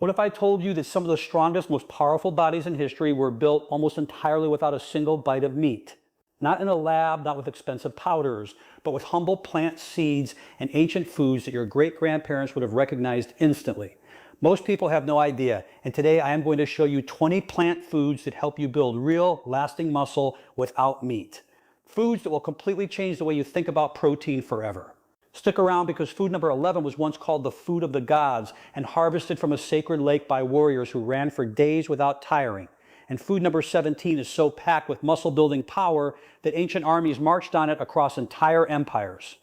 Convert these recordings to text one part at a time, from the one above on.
What if I told you that some of the strongest, most powerful bodies in history were built almost entirely without a single bite of meat? Not in a lab, not with expensive powders, but with humble plant seeds and ancient foods that your great-grandparents would have recognized instantly. Most people have no idea, and today I am going to show you 20 plant foods that help you build real, lasting muscle without meat. Foods that will completely change the way you think about protein forever. Stick around because food number 11 was once called the food of the gods and harvested from a sacred lake by warriors who ran for days without tiring. And food number 17 is so packed with muscle-building power that ancient armies marched on it across entire empires.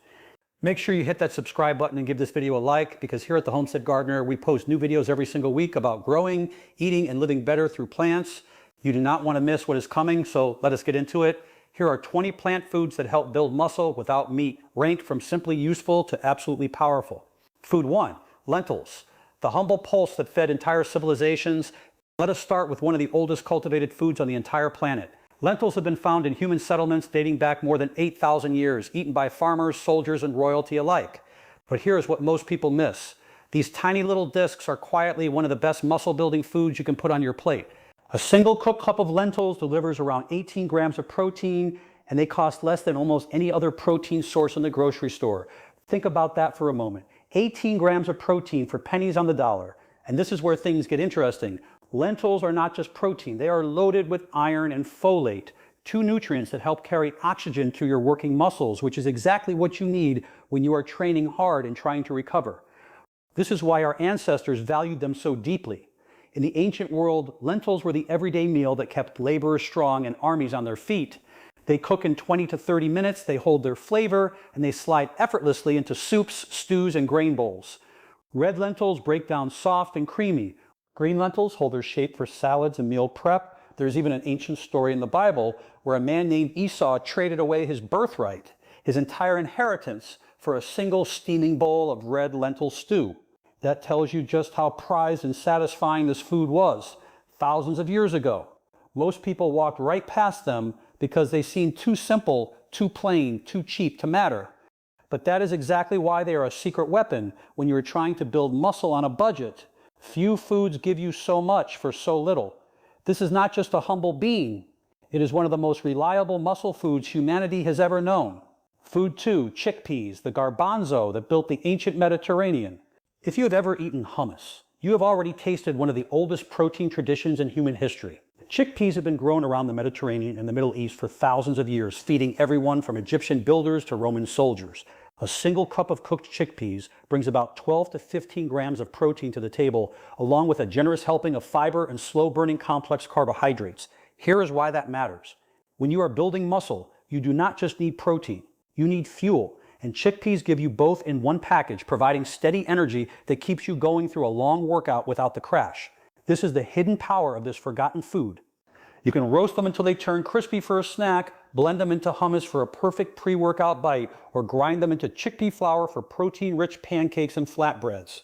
Make sure you hit that subscribe button and give this video a like, because here at the Homestead Gardener, we post new videos every single week about growing, eating, and living better through plants. You do not want to miss what is coming, so let us get into it. Here are 20 plant foods that help build muscle without meat, ranked from simply useful to absolutely powerful. Food 1, lentils, the humble pulse that fed entire civilizations. Let us start with one of the oldest cultivated foods on the entire planet. Lentils have been found in human settlements dating back more than 8,000 years, eaten by farmers, soldiers, and royalty alike. But here's what most people miss. These tiny little discs are quietly one of the best muscle-building foods you can put on your plate. A single cooked cup of lentils delivers around 18 grams of protein, and they cost less than almost any other protein source in the grocery store. Think about that for a moment. 18 grams of protein for pennies on the dollar. And this is where things get interesting. Lentils are not just protein, they are loaded with iron and folate, two nutrients that help carry oxygen through your working muscles, which is exactly what you need when you are training hard and trying to recover. This is why our ancestors valued them so deeply. In the ancient world, lentils were the everyday meal that kept laborers strong and armies on their feet. They cook in 20 to 30 minutes, they hold their flavor, and they slide effortlessly into soups, stews, and grain bowls. Red lentils break down soft and creamy. Green lentils hold their shape for salads and meal prep. There's even an ancient story in the Bible where a man named Esau traded away his birthright, his entire inheritance, for a single steaming bowl of red lentil stew. That tells you just how prized and satisfying this food was thousands of years ago. Most people walked right past them because they seemed too simple, too plain, too cheap to matter. But that is exactly why they are a secret weapon when you are trying to build muscle on a budget. Few foods give you so much for so little. This is not just a humble bean. It is one of the most reliable muscle foods humanity has ever known. Food 2, chickpeas, the garbanzo that built the ancient Mediterranean. If you have ever eaten hummus, you have already tasted one of the oldest protein traditions in human history. Chickpeas have been grown around the Mediterranean and the Middle East for thousands of years, feeding everyone from Egyptian builders to Roman soldiers. A single cup of cooked chickpeas brings about 12 to 15 grams of protein to the table, along with a generous helping of fiber and slow-burning complex carbohydrates. Here is why that matters. When you are building muscle, you do not just need protein, you need fuel. And chickpeas give you both in one package, providing steady energy that keeps you going through a long workout without the crash. This is the hidden power of this forgotten food. You can roast them until they turn crispy for a snack, blend them into hummus for a perfect pre-workout bite, or grind them into chickpea flour for protein-rich pancakes and flatbreads.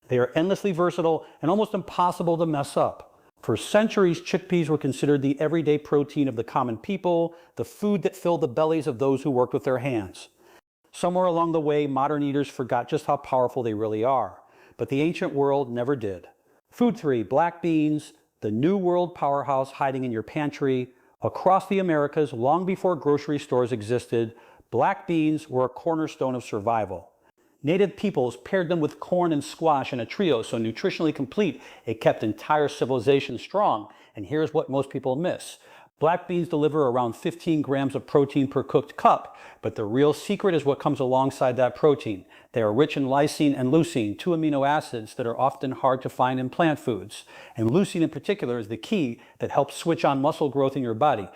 They are endlessly versatile and almost impossible to mess up. For centuries, chickpeas were considered the everyday protein of the common people, the food that filled the bellies of those who worked with their hands. Somewhere along the way, modern eaters forgot just how powerful they really are, but the ancient world never did. Food 3, black beans, the new world powerhouse hiding in your pantry. Across the Americas, long before grocery stores existed, black beans were a cornerstone of survival. Native peoples paired them with corn and squash in a trio so nutritionally complete it kept entire civilizations strong. And here's what most people miss. Black beans deliver around 15 grams of protein per cooked cup, but the real secret is what comes alongside that protein. They are rich in lysine and leucine, two amino acids that are often hard to find in plant foods. And leucine in particular is the key that helps switch on muscle growth in your body.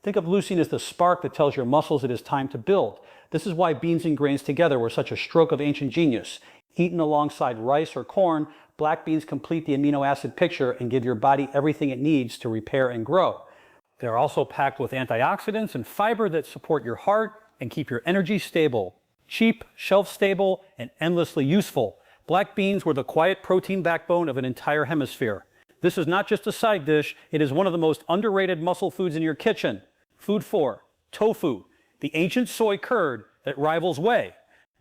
Think of leucine as the spark that tells your muscles it is time to build. This is why beans and grains together were such a stroke of ancient genius. Eaten alongside rice or corn, black beans complete the amino acid picture and give your body everything it needs to repair and grow. They are also packed with antioxidants and fiber that support your heart and keep your energy stable. Cheap, shelf-stable, and endlessly useful. Black beans were the quiet protein backbone of an entire hemisphere. This is not just a side dish, it is one of the most underrated muscle foods in your kitchen. Food 4, tofu, the ancient soy curd that rivals whey.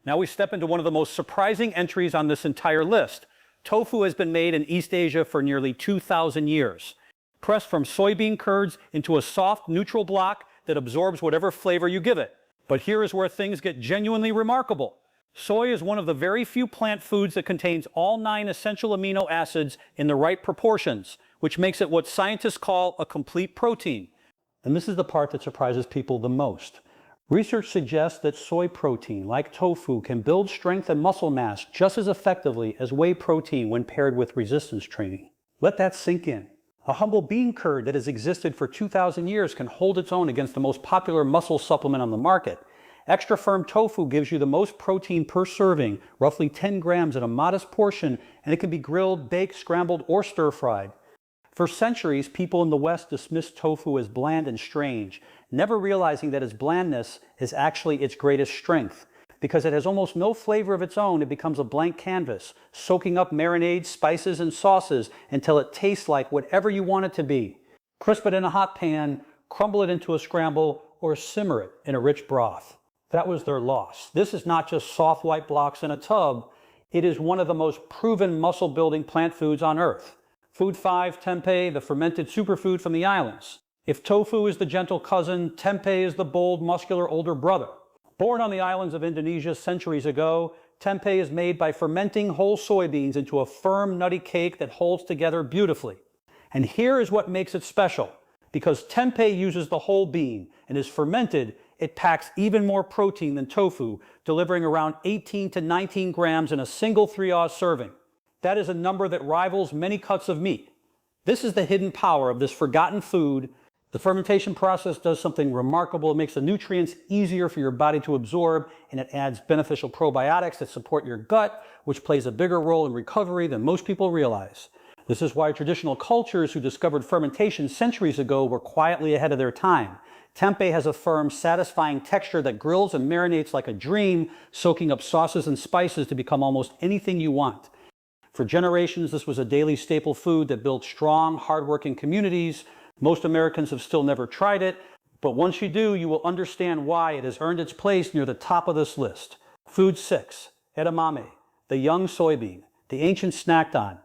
Now we step into one of the most surprising entries on this entire list. Tofu has been made in East Asia for nearly 2,000 years. Pressed from soybean curds into a soft, neutral block that absorbs whatever flavor you give it. But here is where things get genuinely remarkable. Soy is one of the very few plant foods that contains all 9 essential amino acids in the right proportions, which makes it what scientists call a complete protein. And this is the part that surprises people the most. Research suggests that soy protein, like tofu, can build strength and muscle mass just as effectively as whey protein when paired with resistance training. Let that sink in. A humble bean curd that has existed for 2,000 years can hold its own against the most popular muscle supplement on the market. Extra firm tofu gives you the most protein per serving, roughly 10 grams in a modest portion, and it can be grilled, baked, scrambled, or stir-fried. For centuries, people in the West dismissed tofu as bland and strange, never realizing that its blandness is actually its greatest strength. Because it has almost no flavor of its own, it becomes a blank canvas, soaking up marinades, spices, and sauces until it tastes like whatever you want it to be. Crisp it in a hot pan, crumble it into a scramble, or simmer it in a rich broth. That was their loss. This is not just soft white blocks in a tub. It is one of the most proven muscle-building plant foods on earth. Food 5, tempeh, the fermented superfood from the islands. If tofu is the gentle cousin, tempeh is the bold, muscular older brother. Born on the islands of Indonesia centuries ago, tempeh is made by fermenting whole soybeans into a firm, nutty cake that holds together beautifully. And here is what makes it special. Because tempeh uses the whole bean and is fermented, it packs even more protein than tofu, delivering around 18 to 19 grams in a single 3-oz serving. That is a number that rivals many cuts of meat. This is the hidden power of this forgotten food. The fermentation process does something remarkable. It makes the nutrients easier for your body to absorb, and it adds beneficial probiotics that support your gut, which plays a bigger role in recovery than most people realize. This is why traditional cultures who discovered fermentation centuries ago were quietly ahead of their time. Tempeh has a firm, satisfying texture that grills and marinates like a dream, soaking up sauces and spices to become almost anything you want. For generations, this was a daily staple food that built strong, hardworking communities. Most Americans have still never tried it, but once you do, you will understand why it has earned its place near the top of this list. Food 6, edamame, the young soybean, the ancient snacked on.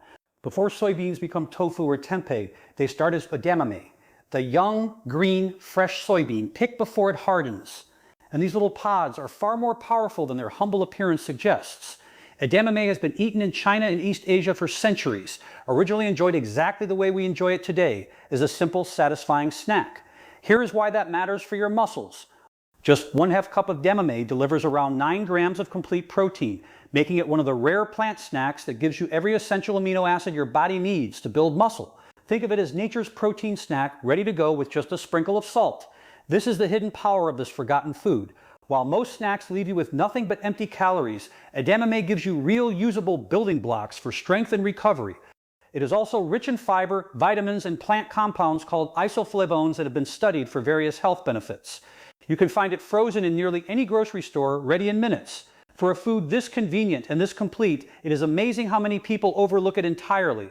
Before soybeans become tofu or tempeh, they start as edamame, the young, green, fresh soybean picked before it hardens. And these little pods are far more powerful than their humble appearance suggests. Edamame has been eaten in China and East Asia for centuries, originally enjoyed exactly the way we enjoy it today, as a simple, satisfying snack. Here is why that matters for your muscles. Just 1/2 cup of edamame delivers around 9 grams of complete protein, making it one of the rare plant snacks that gives you every essential amino acid your body needs to build muscle. Think of it as nature's protein snack, ready to go with just a sprinkle of salt. This is the hidden power of this forgotten food. While most snacks leave you with nothing but empty calories, edamame gives you real usable building blocks for strength and recovery. It is also rich in fiber, vitamins, and plant compounds called isoflavones that have been studied for various health benefits. You can find it frozen in nearly any grocery store, ready in minutes. For a food this convenient and this complete, it is amazing how many people overlook it entirely.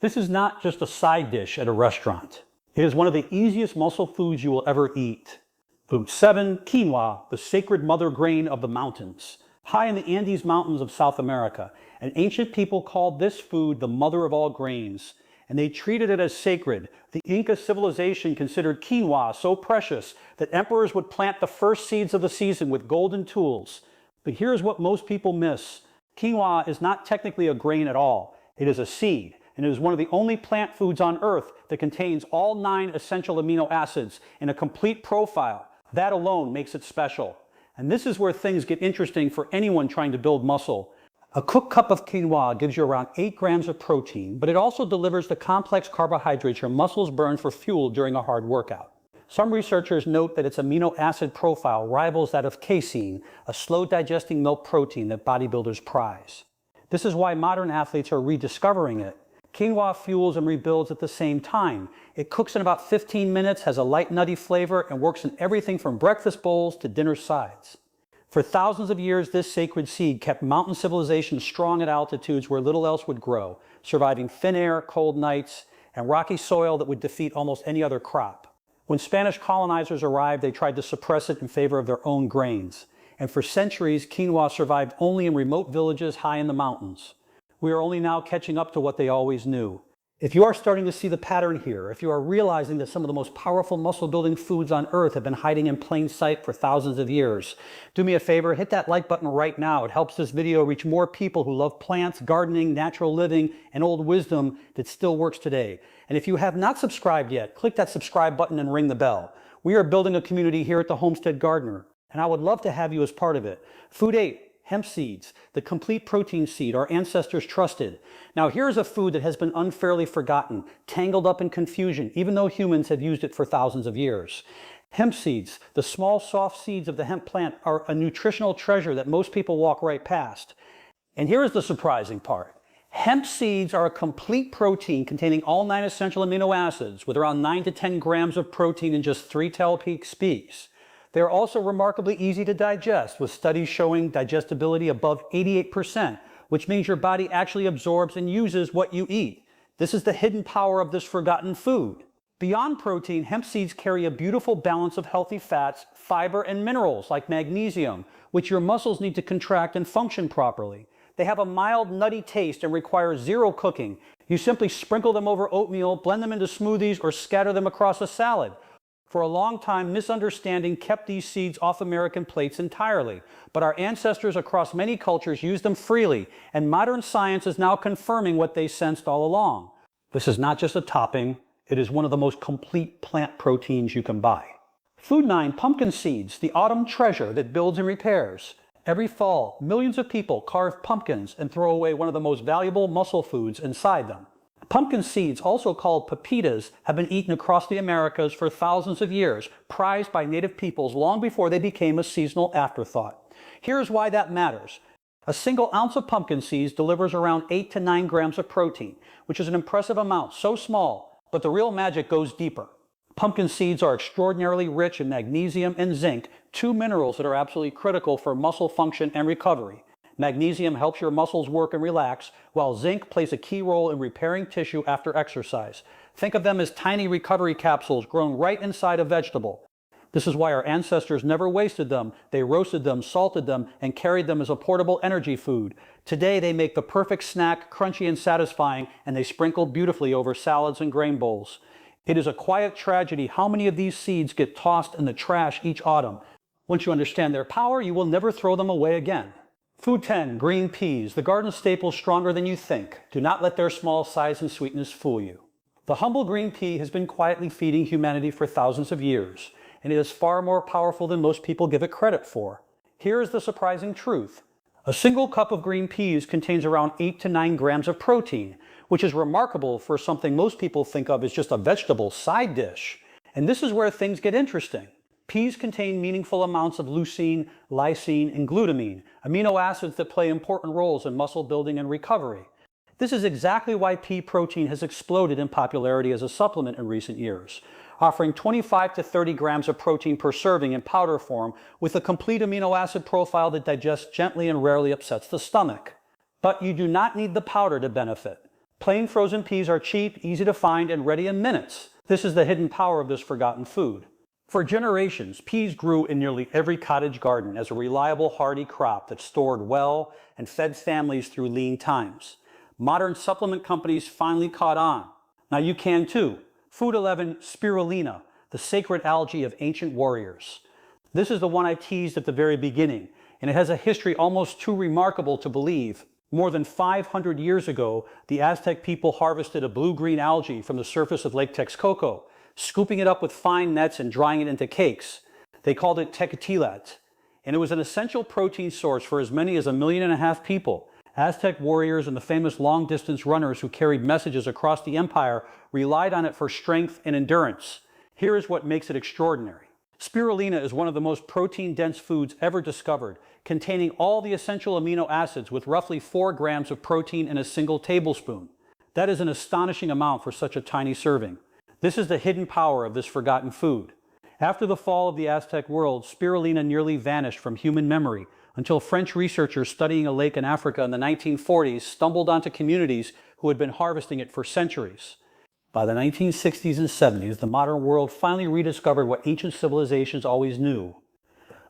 This is not just a side dish at a restaurant. It is one of the easiest muscle foods you will ever eat. Food 7, quinoa, the sacred mother grain of the mountains. High in the Andes Mountains of South America, an ancient people called this food the mother of all grains, and they treated it as sacred. The Inca civilization considered quinoa so precious that emperors would plant the first seeds of the season with golden tools. But here's what most people miss. Quinoa is not technically a grain at all. It is a seed, and it is one of the only plant foods on Earth that contains all 9 essential amino acids in a complete profile. That alone makes it special. And this is where things get interesting for anyone trying to build muscle. A cooked cup of quinoa gives you around 8 grams of protein, but it also delivers the complex carbohydrates your muscles burn for fuel during a hard workout. Some researchers note that its amino acid profile rivals that of casein, a slow-digesting milk protein that bodybuilders prize. This is why modern athletes are rediscovering it. Quinoa fuels and rebuilds at the same time. It cooks in about 15 minutes, has a light nutty flavor, and works in everything from breakfast bowls to dinner sides. For thousands of years, this sacred seed kept mountain civilizations strong at altitudes where little else would grow, surviving thin air, cold nights, and rocky soil that would defeat almost any other crop. When Spanish colonizers arrived, they tried to suppress it in favor of their own grains. And for centuries, quinoa survived only in remote villages high in the mountains. We are only now catching up to what they always knew. If you are starting to see the pattern here, if you are realizing that some of the most powerful muscle-building foods on earth have been hiding in plain sight for thousands of years, do me a favor, hit that like button right now. It helps this video reach more people who love plants, gardening, natural living, and old wisdom that still works today. And if you have not subscribed yet, click that subscribe button and ring the bell. We are building a community here at the Homestead Gardener, and I would love to have you as part of it. Food 8. Hemp seeds, the complete protein seed our ancestors trusted. Now here's a food that has been unfairly forgotten, tangled up in confusion, even though humans have used it for thousands of years. Hemp seeds, the small soft seeds of the hemp plant, are a nutritional treasure that most people walk right past. And here is the surprising part. Hemp seeds are a complete protein containing all 9 essential amino acids with around 9 to 10 grams of protein in just 3 peas. They are also remarkably easy to digest, with studies showing digestibility above 88%, which means your body actually absorbs and uses what you eat. This is the hidden power of this forgotten food. Beyond protein, hemp seeds carry a beautiful balance of healthy fats, fiber, and minerals like magnesium, which your muscles need to contract and function properly. They have a mild, nutty taste and require zero cooking. You simply sprinkle them over oatmeal, blend them into smoothies, or scatter them across a salad. For a long time, misunderstanding kept these seeds off American plates entirely, but our ancestors across many cultures used them freely, and modern science is now confirming what they sensed all along. This is not just a topping, it is one of the most complete plant proteins you can buy. Food 9, pumpkin seeds, the autumn treasure that builds and repairs. Every fall, millions of people carve pumpkins and throw away one of the most valuable muscle foods inside them. Pumpkin seeds, also called pepitas, have been eaten across the Americas for thousands of years, prized by native peoples long before they became a seasonal afterthought. Here's why that matters. A single ounce of pumpkin seeds delivers around 8 to 9 grams of protein, which is an impressive amount, so small, but the real magic goes deeper. Pumpkin seeds are extraordinarily rich in magnesium and zinc, 2 minerals that are absolutely critical for muscle function and recovery. Magnesium helps your muscles work and relax, while zinc plays a key role in repairing tissue after exercise. Think of them as tiny recovery capsules grown right inside a vegetable. This is why our ancestors never wasted them. They roasted them, salted them, and carried them as a portable energy food. Today they make the perfect snack, crunchy and satisfying, and they sprinkle beautifully over salads and grain bowls. It is a quiet tragedy how many of these seeds get tossed in the trash each autumn. Once you understand their power, you will never throw them away again. Food 10, green peas, the garden staple stronger than you think. Do not let their small size and sweetness fool you. The humble green pea has been quietly feeding humanity for thousands of years, and it is far more powerful than most people give it credit for. Here is the surprising truth. A single cup of green peas contains around 8 to 9 grams of protein, which is remarkable for something most people think of as just a vegetable side dish. And this is where things get interesting. Peas contain meaningful amounts of leucine, lysine, and glutamine, amino acids that play important roles in muscle building and recovery. This is exactly why pea protein has exploded in popularity as a supplement in recent years, offering 25 to 30 grams of protein per serving in powder form with a complete amino acid profile that digests gently and rarely upsets the stomach. But you do not need the powder to benefit. Plain frozen peas are cheap, easy to find, and ready in minutes. This is the hidden power of this forgotten food. For generations, peas grew in nearly every cottage garden as a reliable, hardy crop that stored well and fed families through lean times. Modern supplement companies finally caught on. Now you can too. Food 11, Spirulina, the sacred algae of ancient warriors. This is the one I teased at the very beginning, and it has a history almost too remarkable to believe. More than 500 years ago, the Aztec people harvested a blue-green algae from the surface of Lake Texcoco, scooping it up with fine nets and drying it into cakes. They called it tecatilat, and it was an essential protein source for as many as 1.5 million people. Aztec warriors and the famous long-distance runners who carried messages across the empire relied on it for strength and endurance. Here is what makes it extraordinary. Spirulina is one of the most protein-dense foods ever discovered, containing all the essential amino acids with roughly 4 grams of protein in a single tablespoon. That is an astonishing amount for such a tiny serving. This is the hidden power of this forgotten food. After the fall of the Aztec world, spirulina nearly vanished from human memory until French researchers studying a lake in Africa in the 1940s stumbled onto communities who had been harvesting it for centuries. By the 1960s and 70s, the modern world finally rediscovered what ancient civilizations always knew.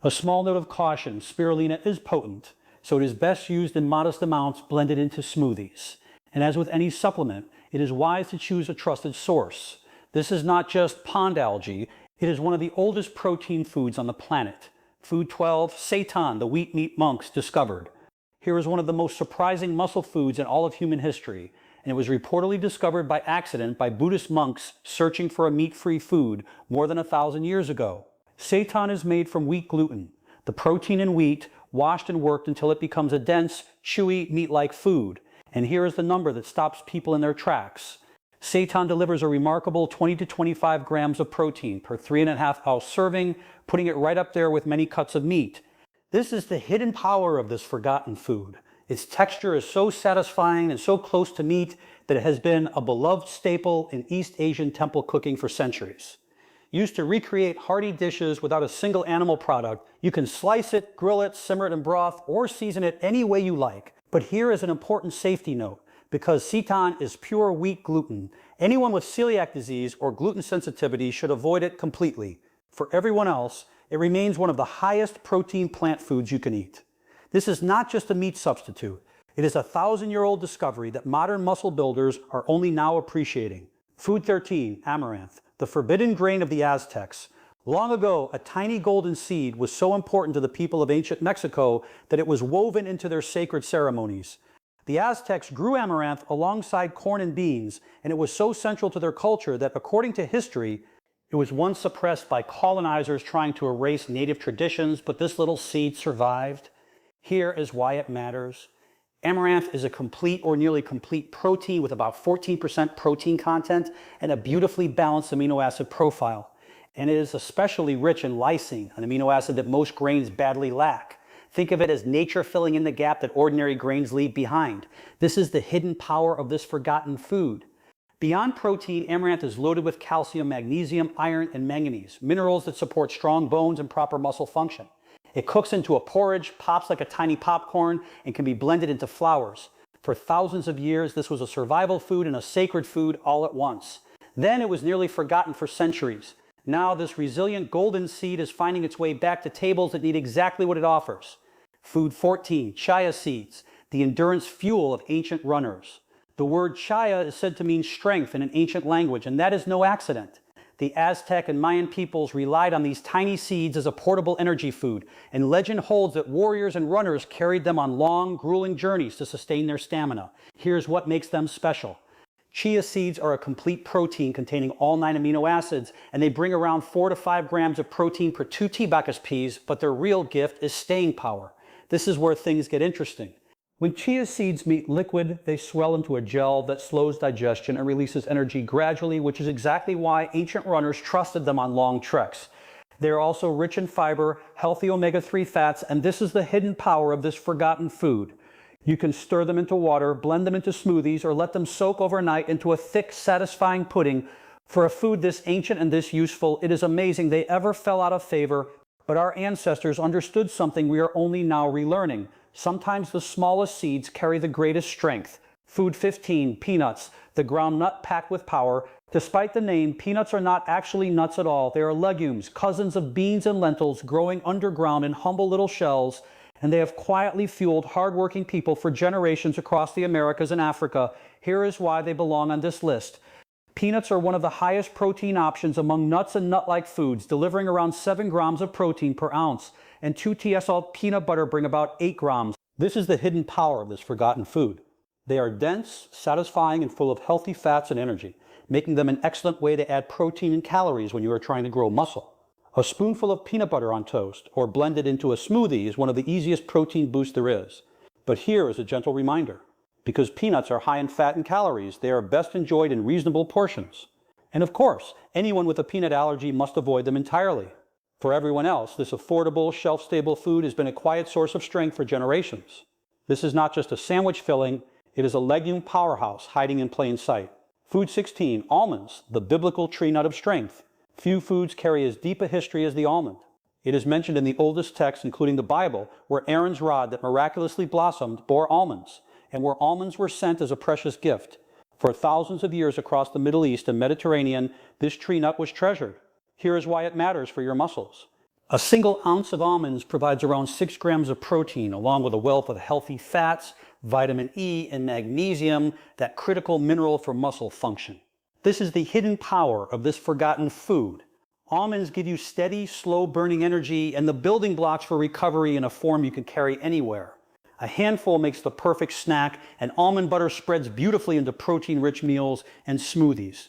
A small note of caution, spirulina is potent. so it is best used in modest amounts blended into smoothies. And as with any supplement, it is wise to choose a trusted source. This is not just pond algae, it is one of the oldest protein foods on the planet. Food 12, Seitan, the wheat meat monks, discovered. Here is one of the most surprising muscle foods in all of human history, and it was reportedly discovered by accident by Buddhist monks searching for a meat-free food more than 1,000 years ago. Seitan is made from wheat gluten, the protein in wheat, washed and worked until it becomes a dense, chewy, meat-like food. And here is the number that stops people in their tracks. Seitan delivers a remarkable 20 to 25 grams of protein per 3.5 ounce serving, putting it right up there with many cuts of meat. This is the hidden power of this forgotten food. Its texture is so satisfying and so close to meat that it has been a beloved staple in East Asian temple cooking for centuries. Used to recreate hearty dishes without a single animal product, you can slice it, grill it, simmer it in broth, or season it any way you like. But here is an important safety note. Because seitan is pure wheat gluten, anyone with celiac disease or gluten sensitivity should avoid it completely. For everyone else, it remains one of the highest protein plant foods you can eat. This is not just a meat substitute. It is a 1,000-year-old discovery that modern muscle builders are only now appreciating. Food 13, Amaranth, the forbidden grain of the Aztecs. Long ago, a tiny golden seed was so important to the people of ancient Mexico that it was woven into their sacred ceremonies. The Aztecs grew amaranth alongside corn and beans, and it was so central to their culture that, according to history, it was once suppressed by colonizers trying to erase native traditions, but this little seed survived. Here is why it matters. Amaranth is a complete or nearly complete protein with about 14% protein content and a beautifully balanced amino acid profile. And it is especially rich in lysine, an amino acid that most grains badly lack. Think of it as nature filling in the gap that ordinary grains leave behind. This is the hidden power of this forgotten food. Beyond protein, amaranth is loaded with calcium, magnesium, iron, and manganese, minerals that support strong bones and proper muscle function. It cooks into a porridge, pops like a tiny popcorn, and can be blended into flours. For thousands of years, this was a survival food and a sacred food all at once. Then it was nearly forgotten for centuries. Now this resilient golden seed is finding its way back to tables that need exactly what it offers. Food 14, Chia seeds, the endurance fuel of ancient runners. The word Chia is said to mean strength in an ancient language, and that is no accident. The Aztec and Mayan peoples relied on these tiny seeds as a portable energy food, and legend holds that warriors and runners carried them on long, grueling journeys to sustain their stamina. Here's what makes them special. Chia seeds are a complete protein containing all 9 amino acids, and they bring around 4 to 5 grams of protein per 2 tea-bacchus peas, but their real gift is staying power. This is where things get interesting. When chia seeds meet liquid, they swell into a gel that slows digestion and releases energy gradually, which is exactly why ancient runners trusted them on long treks. They are also rich in fiber, healthy omega-3 fats, and this is the hidden power of this forgotten food. You can stir them into water, blend them into smoothies, or let them soak overnight into a thick, satisfying pudding. For a food this ancient and this useful, it is amazing they ever fell out of favor. But our ancestors understood something we are only now relearning. Sometimes the smallest seeds carry the greatest strength. Food 15, peanuts, the ground nut packed with power. Despite the name, peanuts are not actually nuts at all. They are legumes, cousins of beans and lentils, growing underground in humble little shells, and they have quietly fueled hardworking people for generations across the Americas and Africa. Here is why they belong on this list. Peanuts are one of the highest protein options among nuts and nut-like foods, delivering around 7 grams of protein per ounce, and 2 TSL peanut butter bring about 8 grams. This is the hidden power of this forgotten food. They are dense, satisfying, and full of healthy fats and energy, making them an excellent way to add protein and calories when you are trying to grow muscle. A spoonful of peanut butter on toast or blended into a smoothie is one of the easiest protein boosts there is. But here is a gentle reminder. Because peanuts are high in fat and calories, they are best enjoyed in reasonable portions. And of course, anyone with a peanut allergy must avoid them entirely. For everyone else, this affordable, shelf-stable food has been a quiet source of strength for generations. This is not just a sandwich filling, it is a legume powerhouse hiding in plain sight. Food 16, almonds, the biblical tree nut of strength. Few foods carry as deep a history as the almond. It is mentioned in the oldest texts, including the Bible, where Aaron's rod that miraculously blossomed bore almonds, and where almonds were sent as a precious gift. For thousands of years across the Middle East and Mediterranean, this tree nut was treasured. Here is why it matters for your muscles. A single ounce of almonds provides around 6 grams of protein, along with a wealth of healthy fats, vitamin E, and magnesium, that critical mineral for muscle function. This is the hidden power of this forgotten food. Almonds give you steady, slow-burning energy and the building blocks for recovery in a form you can carry anywhere. A handful makes the perfect snack, and almond butter spreads beautifully into protein-rich meals and smoothies.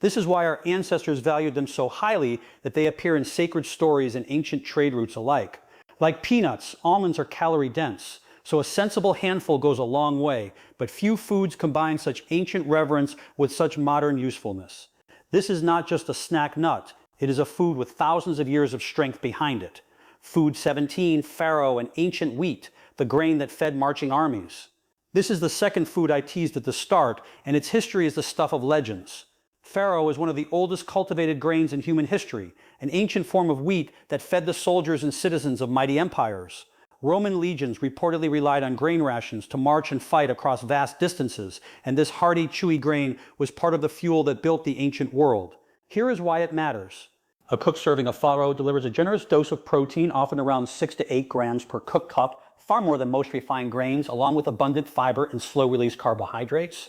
This is why our ancestors valued them so highly that they appear in sacred stories and ancient trade routes alike. Like peanuts, almonds are calorie-dense, so a sensible handful goes a long way, but few foods combine such ancient reverence with such modern usefulness. This is not just a snack nut, it is a food with thousands of years of strength behind it. Food 17, farro, and ancient wheat, the grain that fed marching armies. This is the second food I teased at the start, and its history is the stuff of legends. Farro is one of the oldest cultivated grains in human history, an ancient form of wheat that fed the soldiers and citizens of mighty empires. Roman legions reportedly relied on grain rations to march and fight across vast distances, and this hardy, chewy grain was part of the fuel that built the ancient world. Here is why it matters. A cooked serving of farro delivers a generous dose of protein, often around 6 to 8 grams per cooked cup, far more than most refined grains, along with abundant fiber and slow-release carbohydrates.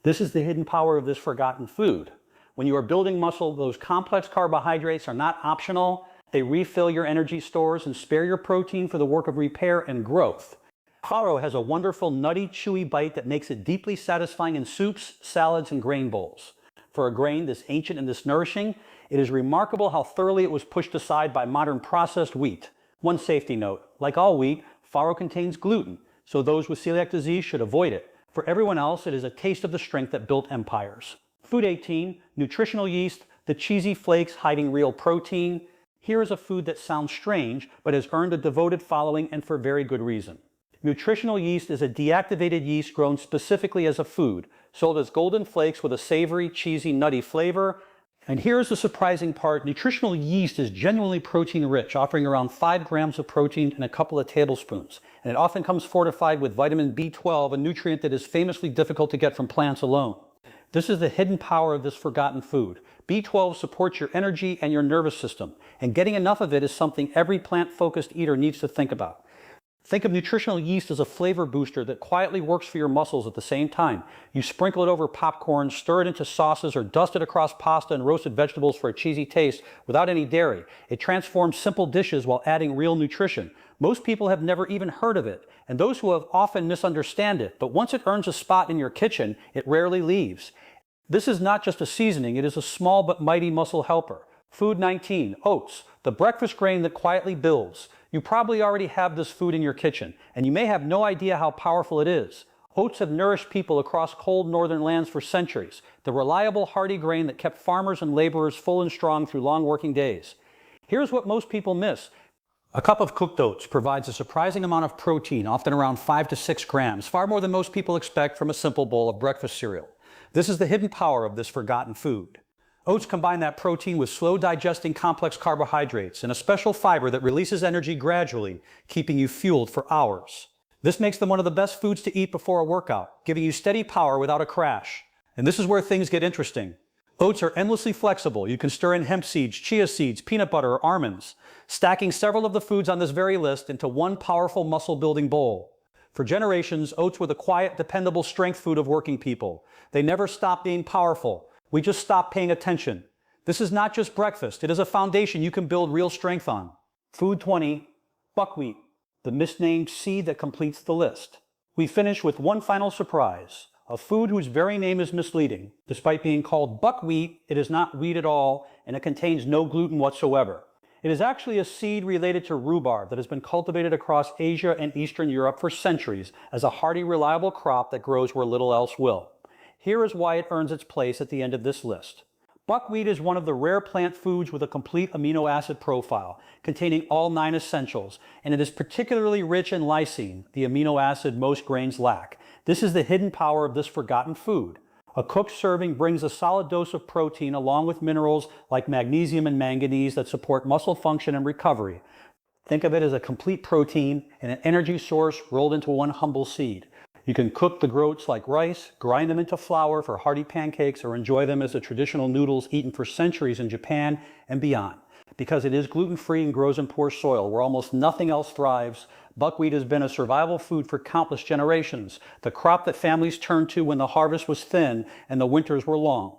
This is the hidden power of this forgotten food. When you are building muscle, those complex carbohydrates are not optional. They refill your energy stores and spare your protein for the work of repair and growth. Farro has a wonderful, nutty, chewy bite that makes it deeply satisfying in soups, salads, and grain bowls. For a grain this ancient and this nourishing, it is remarkable how thoroughly it was pushed aside by modern processed wheat. One safety note, like all wheat, farro contains gluten, so those with celiac disease should avoid it. For everyone else, it is a taste of the strength that built empires. Food 18, nutritional yeast, the cheesy flakes hiding real protein. Here is a food that sounds strange, but has earned a devoted following, and for very good reason. Nutritional yeast is a deactivated yeast grown specifically as a food, sold as golden flakes with a savory, cheesy, nutty flavor. And here's the surprising part, nutritional yeast is genuinely protein-rich, offering around 5 grams of protein in a couple of tablespoons. And it often comes fortified with vitamin B12, a nutrient that is famously difficult to get from plants alone. This is the hidden power of this forgotten food. B12 supports your energy and your nervous system, and getting enough of it is something every plant-focused eater needs to think about. Think of nutritional yeast as a flavor booster that quietly works for your muscles at the same time. You sprinkle it over popcorn, stir it into sauces, or dust it across pasta and roasted vegetables for a cheesy taste without any dairy. It transforms simple dishes while adding real nutrition. Most people have never even heard of it, and those who have often misunderstand it, but once it earns a spot in your kitchen, it rarely leaves. This is not just a seasoning, it is a small but mighty muscle helper. Food 19, oats, the breakfast grain that quietly builds. You probably already have this food in your kitchen, and you may have no idea how powerful it is. Oats have nourished people across cold northern lands for centuries, the reliable, hearty grain that kept farmers and laborers full and strong through long working days. Here's what most people miss. A cup of cooked oats provides a surprising amount of protein, often around 5 to 6 grams, far more than most people expect from a simple bowl of breakfast cereal. This is the hidden power of this forgotten food. Oats combine that protein with slow-digesting complex carbohydrates and a special fiber that releases energy gradually, keeping you fueled for hours. This makes them one of the best foods to eat before a workout, giving you steady power without a crash. And this is where things get interesting. Oats are endlessly flexible. You can stir in hemp seeds, chia seeds, peanut butter, or almonds, stacking several of the foods on this very list into one powerful muscle-building bowl. For generations, oats were the quiet, dependable strength food of working people. They never stopped being powerful. We just stopped paying attention. This is not just breakfast. It is a foundation you can build real strength on. Food 20, buckwheat, the misnamed seed that completes the list. We finish with one final surprise, a food whose very name is misleading. Despite being called buckwheat, it is not wheat at all, and it contains no gluten whatsoever. It is actually a seed related to rhubarb that has been cultivated across Asia and Eastern Europe for centuries as a hardy, reliable crop that grows where little else will. Here is why it earns its place at the end of this list. Buckwheat is one of the rare plant foods with a complete amino acid profile, containing all 9 essentials, and it is particularly rich in lysine, the amino acid most grains lack. This is the hidden power of this forgotten food. A cooked serving brings a solid dose of protein along with minerals like magnesium and manganese that support muscle function and recovery. Think of it as a complete protein and an energy source rolled into one humble seed. You can cook the groats like rice, grind them into flour for hearty pancakes, or enjoy them as the traditional noodles eaten for centuries in Japan and beyond. because it is gluten-free and grows in poor soil where almost nothing else thrives. Buckwheat has been a survival food for countless generations, the crop that families turned to when the harvest was thin and the winters were long.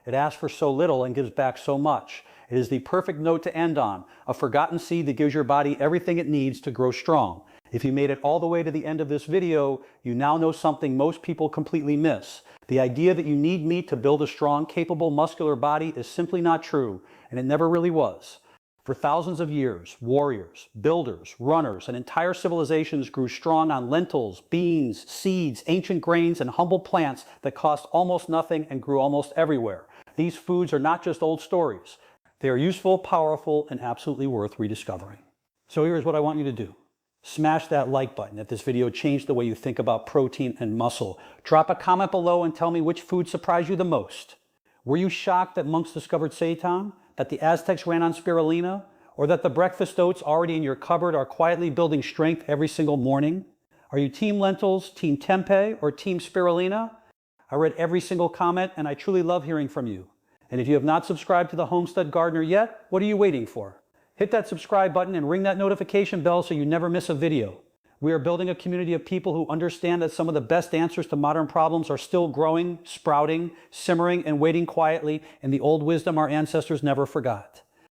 It asks for so little and gives back so much. It is the perfect note to end on, a forgotten seed that gives your body everything it needs to grow strong. If you made it all the way to the end of this video, you now know something most people completely miss. The idea that you need meat to build a strong, capable, muscular body is simply not true, and it never really was. For thousands of years, warriors, builders, runners, and entire civilizations grew strong on lentils, beans, seeds, ancient grains, and humble plants that cost almost nothing and grew almost everywhere. These foods are not just old stories. They are useful, powerful, and absolutely worth rediscovering. So here's what I want you to do. Smash that like button if this video changed the way you think about protein and muscle. Drop a comment below and tell me which food surprised you the most. Were you shocked that monks discovered Seitan? That the Aztecs ran on Spirulina? Or that the breakfast oats already in your cupboard are quietly building strength every single morning? Are you Team Lentils, Team Tempeh, or Team Spirulina? I read every single comment and I truly love hearing from you. And if you have not subscribed to the Homestead Gardener yet, what are you waiting for? Hit that subscribe button and ring that notification bell so you never miss a video. We are building a community of people who understand that some of the best answers to modern problems are still growing, sprouting, simmering, and waiting quietly in the old wisdom our ancestors never forgot.